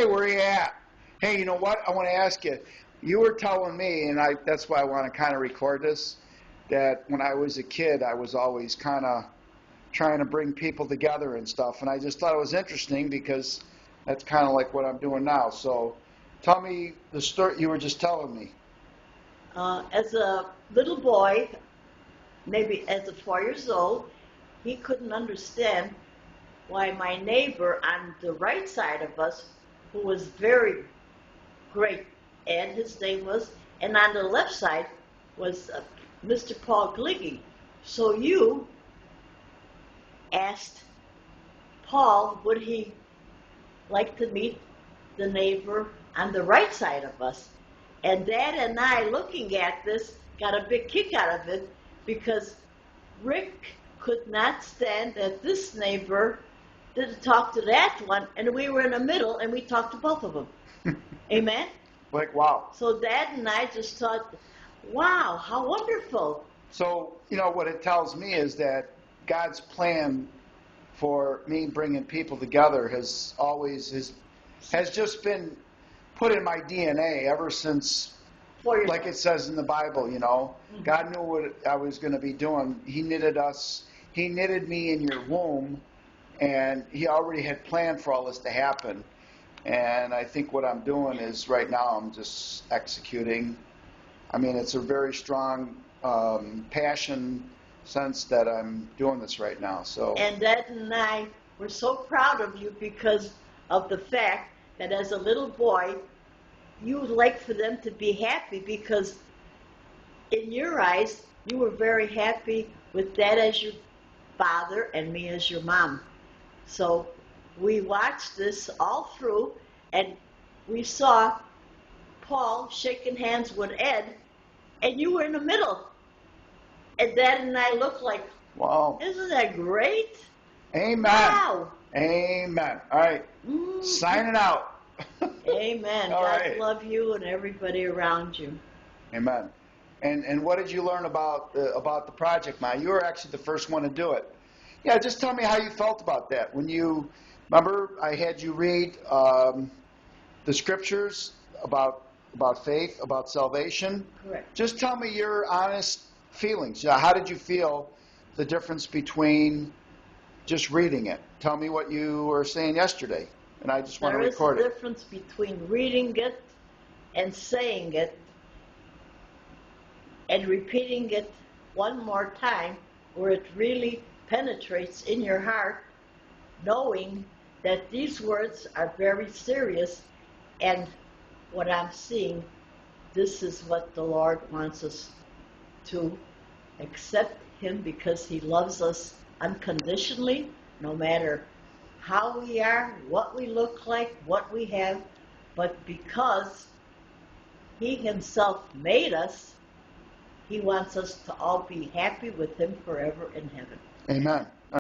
where you at? Hey, you know what? I want to ask you. You were telling me, and that's why I want to kind of record this, that when I was a kid, I was always kind of trying to bring people together and stuff. And I just thought it was interesting because that's kind of like what I'm doing now. So tell me the story you were just telling me. As a little boy, maybe as a 4 years old, he couldn't understand why my neighbor on the right side of us, who was very great, and his name was, and on the left side was Mr. Paul So you asked Paul, would he like to meet the neighbor on the right side of us? And Dad and I, looking at this, got a big kick out of it because Rick could not stand that this neighbor didn't talk to that one, and we were in the middle, and we talked to both of them. Amen? Like, wow. So Dad and I just thought, wow, how wonderful. So, what it tells me is that God's plan for me bringing people together has just been put in my DNA ever since, like it says in the Bible, Mm-hmm. God knew what I was going to be doing. He knitted me in your womb, and He already had planned for all this to happen. And I think what I'm doing is right now I'm just executing. I mean, it's a very strong passion sense that I'm doing this right now. So. And Dad and I were so proud of you because of the fact that as a little boy, you would like for them to be happy because in your eyes, you were very happy with Dad as your father and me as your mom. So we watched this all through, and we saw Paul shaking hands with Ed, and you were in the middle. And Dad and I looked like, wow, isn't that great? Amen. Wow. Amen. All right. Signing out. Amen. All God right. love you and everybody around you. Amen. And what did you learn about the project, Ma? You were actually the first one to do it. Yeah, just tell me how you felt about that. When you, remember I had you read the scriptures about faith, about salvation? Correct. Just tell me your honest feelings. How did you feel the difference between just reading it? Tell me what you were saying yesterday, and I just want to record it. There is a difference between reading it and saying it and repeating it one more time where it really penetrates in your heart, knowing that these words are very serious, and what I'm seeing, this is what the Lord wants us to accept Him because He loves us unconditionally, no matter how we are, what we look like, what we have, but because He Himself made us, He wants us to all be happy with Him forever in heaven. Amen.